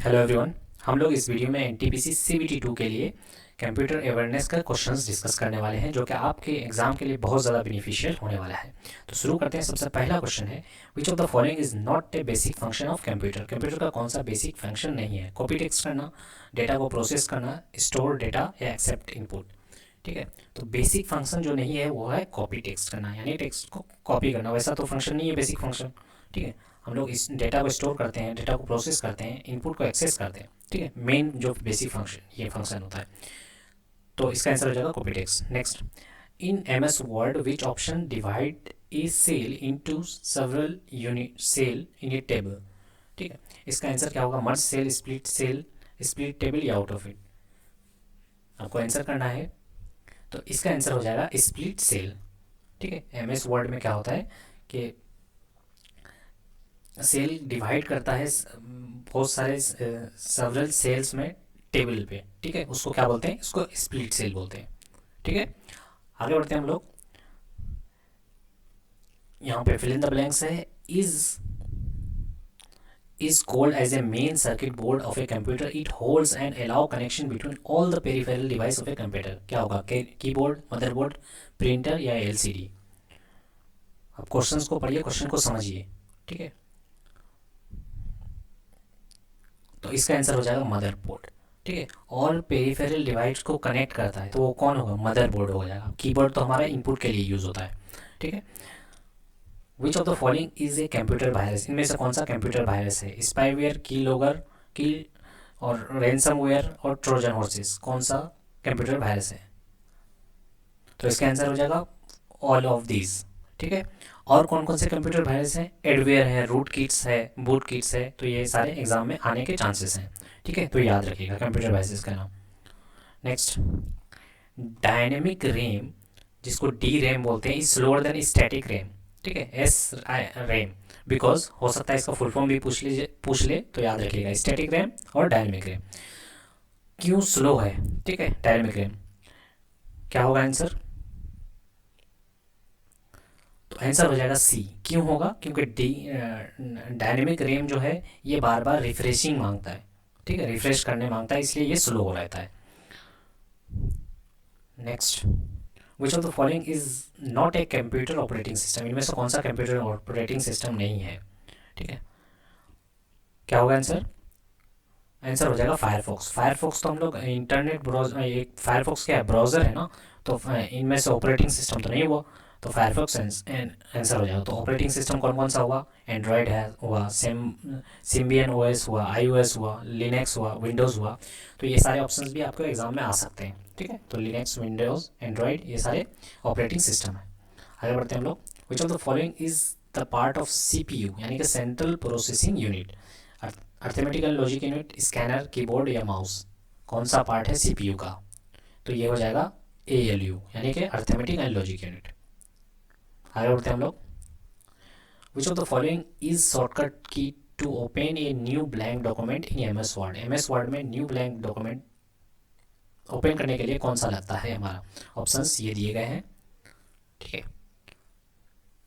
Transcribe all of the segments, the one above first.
Hello everyone. हम लोग इस वीडियो में एनटीपीसी सीबीटी 2 के लिए कंप्यूटर अवेयरनेस का क्वेश्चंस डिस्कस करने वाले हैं जो कि आपके एग्जाम के लिए बहुत ज़्यादा बेनिफिशियल होने वाला है। तो शुरू करते हैं। सबसे पहला क्वेश्चन है, विच of the following is not a basic function of computer. Computer का कौन सा बेसिक फंक्शन नहीं है? कॉपी टेक्स्ट करना, डेटा को प्रोसेस करना, स्टोर डेटा या एक्सेप्ट इनपुट। ठीक है, तो बेसिक फंक्शन जो नहीं है वो है कॉपी टेक्स्ट करना, यानी टेक्स्ट को कॉपी करना। वैसा तो फंक्शन नहीं है बेसिक फंक्शन। ठीक है, हम लोग इस डेटा को स्टोर करते हैं, डेटा को प्रोसेस करते हैं, इनपुट को एक्सेस करते हैं। ठीक है, मेन जो बेसिक फंक्शन ये फंक्शन होता है, तो इसका आंसर हो जाएगा copy text. Next, in M S Word which option divide a cell into several unit cell in a table. ठीक है, इसका आंसर क्या होगा? मर्ज सेल, स्प्लिट टेबल या आउट ऑफ इट। आपको आंसर करना है, तो इसका आंसर हो जाएगा स्प्लिट सेल। ठीक है, एम एस वर्ड में क्या होता है कि सेल डिवाइड करता है बहुत सारे सेवरल सेल्स में टेबल पे। ठीक है, उसको क्या बोलते हैं? इसको स्प्लिट सेल बोलते हैं। ठीक है, आगे बढ़ते हैं हम लोग। यहाँ पे फिल इन द ब्लैंक्स है। Is called as a main circuit board of a computer. It holds and allow connection between all the peripheral device of a computer. क्या होगा? कीबोर्ड, मदरबोर्ड, प्रिंटर या एलसीडी। अब questions को पढ़िए, question को समझिए। ठीक है, तो इसका आंसर हो जाएगा मदरबोर्ड। ठीक है, और पेरिफेरल डिवाइस को कनेक्ट करता है तो वो कौन होगा? मदरबोर्ड हो जाएगा। कीबोर्ड तो हमारा इनपुट के लिए यूज होता है। ठीक है, विच of the following is a computer virus. इनमें से कौन सा कंप्यूटर वायरस है? स्पाईवेयर, की और रैनसमवेयर और ट्रोजन हॉर्सेस। कौन सा कंप्यूटर वायरस है? तो इसका आंसर हो जाएगा ऑल ऑफ दीज। ठीक है, और कौन कौन से कंप्यूटर वायरस हैं? एडवेयर है, रूट किट्स है, बूट किट्स है। तो ये सारे एग्जाम में आने के चांसेस हैं। ठीक है, तो याद रखिएगा कंप्यूटर वायरस का नाम। नेक्स्ट, डायनेमिक रैम, जिसको डी रैम बोलते हैं, is slower then static RAM. ठीक है, एस रैम, बिकॉज हो सकता है इसका फुल फॉर्म भी पूछ ले, तो याद रखिएगा स्टैटिक रैम और डायनेमिक रैम। क्यों स्लो है? ठीक है, डायनेमिक रैम। क्या होगा आंसर? तो आंसर हो जाएगा सी। क्यों होगा? क्योंकि डायनेमिक रैम जो है ये बार बार रिफ्रेशिंग मांगता है। ठीक है, रिफ्रेश करने मांगता है, इसलिए ये स्लो रहता है। Next, which of the following is not a computer operating system. इनमें से कौन सा कंप्यूटर ऑपरेटिंग सिस्टम नहीं है? ठीक है, क्या होगा आंसर? आंसर हो जाएगा फायरफॉक्स। फायरफॉक्स तो हम लोग इंटरनेट ब्राउजर, एक फायरफॉक्स क्या है? ब्राउजर है ना, तो इनमें से ऑपरेटिंग सिस्टम तो नहीं हुआ, तो फायरफॉक्स आंसर हो जाएगा। तो ऑपरेटिंग सिस्टम कौन कौन सा हुआ? एंड्रॉयड है हुआ, सिम्बियन ओएस हुआ, आईओएस हुआ, लिनक्स हुआ, विंडोज़ हुआ। तो ये सारे ऑप्शंस भी आपको एग्जाम में आ सकते हैं। ठीक है, तो लिनक्स, विंडोज़, एंड्रॉयड, ये सारे ऑपरेटिंग सिस्टम है। आगे बढ़ते हैं हम लोग। Which of the following is the part of CPU, यानी कि central processing unit. Arithmetical logic unit, scanner, keyboard या माउस। कौन सा पार्ट है सीपीयू का? तो ये हो जाएगा एएलयू, यानी कि अर्थमेटिक एंड लॉजिक यूनिट। आगे बढ़ते हैं हम लोग। Which of the following is shortcut key to open a new blank document in M S Word. M S Word में न्यू ब्लैंक डॉक्यूमेंट ओपन करने के लिए कौन सा लगता है हमारा? ऑप्शंस ये दिए गए हैं। ठीक है,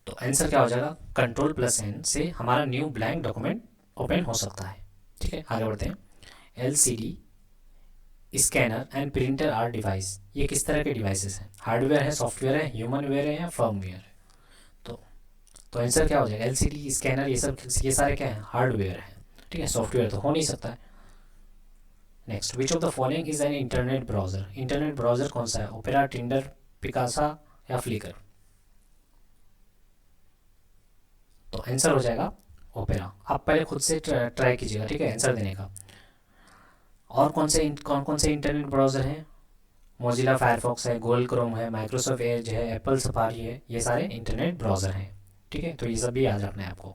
तो आंसर क्या हो जाएगा? कंट्रोल+N से हमारा न्यू ब्लैंक डॉक्यूमेंट ओपन हो सकता है। ठीक है, आगे बढ़ते हैं। LCD, scanner and printer are device. ये किस तरह के डिवाइसेस हैं? हार्डवेयर है, सॉफ्टवेयर है, ह्यूमन वेयर है या फर्मवेयर है? तो आंसर क्या हो जाएगा? एलसीडी, स्कैनर, ये सारे क्या है? हार्डवेयर है। ठीक है, सॉफ्टवेयर तो हो नहीं सकता है। Next, which of the following is an internet browser. Internet browser कौन सा है? ओपेरा, टिंडर, पिकासा या फ्लिकर? तो आंसर हो जाएगा ओपेरा। आप पहले खुद से ट्राई कीजिएगा, ठीक है, आंसर देने का। और कौन कौन से इंटरनेट ब्राउजर हैं? मोजिला फायरफॉक्स है, गूगल क्रोम है, माइक्रोसॉफ्ट एज है, एप्पल सफारी है। ये सारे इंटरनेट ब्राउजर हैं। ठीक है, तो ये सब भी याद रखना है आपको।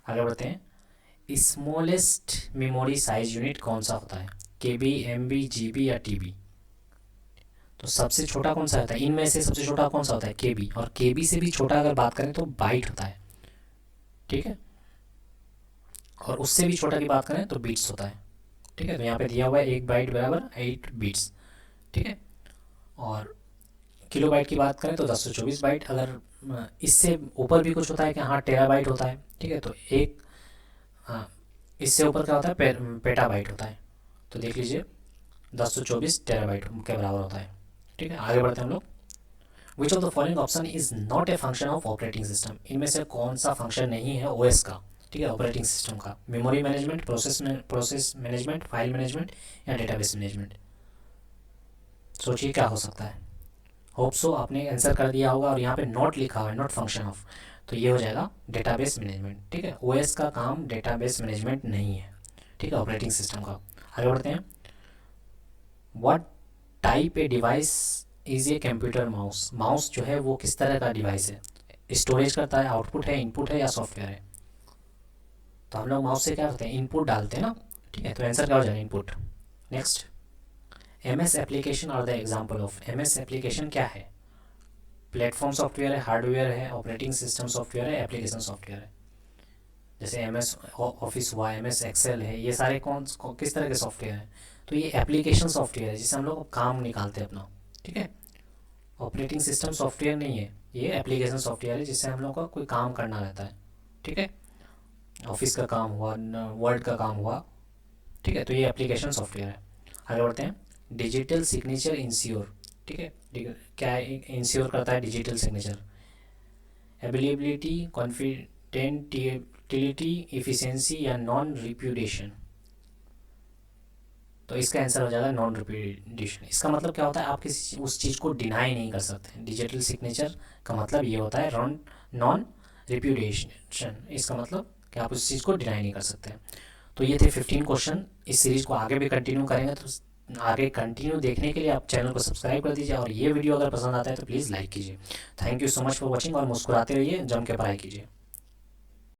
आगे बढ़ते हैं। स्मॉलेस्ट मेमोरी साइज यूनिट कौन सा होता है? केबी, एमबी, जीबी या टीबी? तो सबसे छोटा कौन सा होता है? इनमें से सबसे छोटा कौन सा होता है? केबी। और केबी से भी छोटा अगर बात करें तो बाइट होता है। ठीक है, और उससे भी छोटा की बात करें तो बीट्स होता है। ठीक है, तो यहाँ पे दिया हुआ है 1 बाइट बराबर 8 बीट्स। ठीक है, और किलोबाइट की बात करें तो 1024 बाइट। अगर इससे ऊपर भी कुछ होता है कि हाँ टेराबाइट होता है। ठीक है, तो एक इससे ऊपर क्या होता है, पेटाबाइट होता है। तो देख लीजिए 1024 टेराबाइट के बराबर होता है। ठीक है, आगे बढ़ते हैं हम लोग। Which of the following option is not a function of operating system, इनमें से कौन सा फंक्शन नहीं है ओएस का, ठीक है, ऑपरेटिंग सिस्टम का। Memory management, process management, file management या डेटाबेस मैनेजमेंट। सोचिए क्या हो सकता है। होप सो आपने आंसर कर दिया होगा, और यहाँ पे नॉट लिखा हुआ है, नॉट फंक्शन ऑफ, तो ये हो जाएगा डेटाबेस मैनेजमेंट। ठीक है, ओएस का काम डेटाबेस मैनेजमेंट नहीं है, ठीक है, ऑपरेटिंग सिस्टम का। आगे बढ़ते हैं। What type a device is a computer mouse, mouse जो है वो किस तरह का डिवाइस है, स्टोरेज करता है, आउटपुट है, इनपुट है या सॉफ्टवेयर है। तो हम लोग माउस से क्या करते हैं, इनपुट डालते हैं ना। ठीक है, तो आंसर क्या हो जाएगा, input. Next, M S application are the example of, M S application क्या है, प्लेटफॉर्म सॉफ्टवेयर है, हार्डवेयर है, ऑपरेटिंग सिस्टम सॉफ्टवेयर है, एप्लीकेशन सॉफ्टवेयर है। जैसे एम एस ऑफिस हुआ, एम एस एक्सेल है, ये सारे किस तरह के सॉफ्टवेयर हैं। तो ये एप्लीकेशन सॉफ्टवेयर है जिससे हम लोग काम निकालते हैं अपना। ठीक है, ऑपरेटिंग सिस्टम सॉफ्टवेयर नहीं है, ये एप्लीकेशन सॉफ्टवेयर है जिससे हम लोग का कोई काम करना रहता है। ठीक है, ऑफिस का काम हुआ, वर्ड का काम हुआ। ठीक है, तो ये एप्लीकेशन सॉफ्टवेयर है। आगे बढ़ते हैं। डिजिटल सिग्नेचर इंश्योर, ठीक है, क्या इंश्योर करता है डिजिटल सिग्नेचर, अवेलेबिलिटी, कॉन्फिडेंटिलिटी, इफिशिएंसी या नॉन रिप्यूटेशन। तो इसका आंसर हो जाएगा नॉन रिप्यूटेशन। इसका मतलब क्या होता है, आप किसी उस चीज़ को डिनाई नहीं कर सकते। डिजिटल सिग्नेचर का मतलब ये होता है नॉन रिप्यूटेशन, इसका मतलब कि आप उस चीज़ को डिनाई नहीं कर सकते। तो ये थे 15 क्वेश्चन। इस सीरीज़ को आगे भी कंटिन्यू करेंगे, तो आगे कंटिन्यू देखने के लिए आप चैनल को सब्सक्राइब कर दीजिए, और ये वीडियो अगर पसंद आता है तो प्लीज़ लाइक कीजिए। Thank you so much for watching, और मुस्कुराते रहिए, जम के पढ़ाई कीजिए।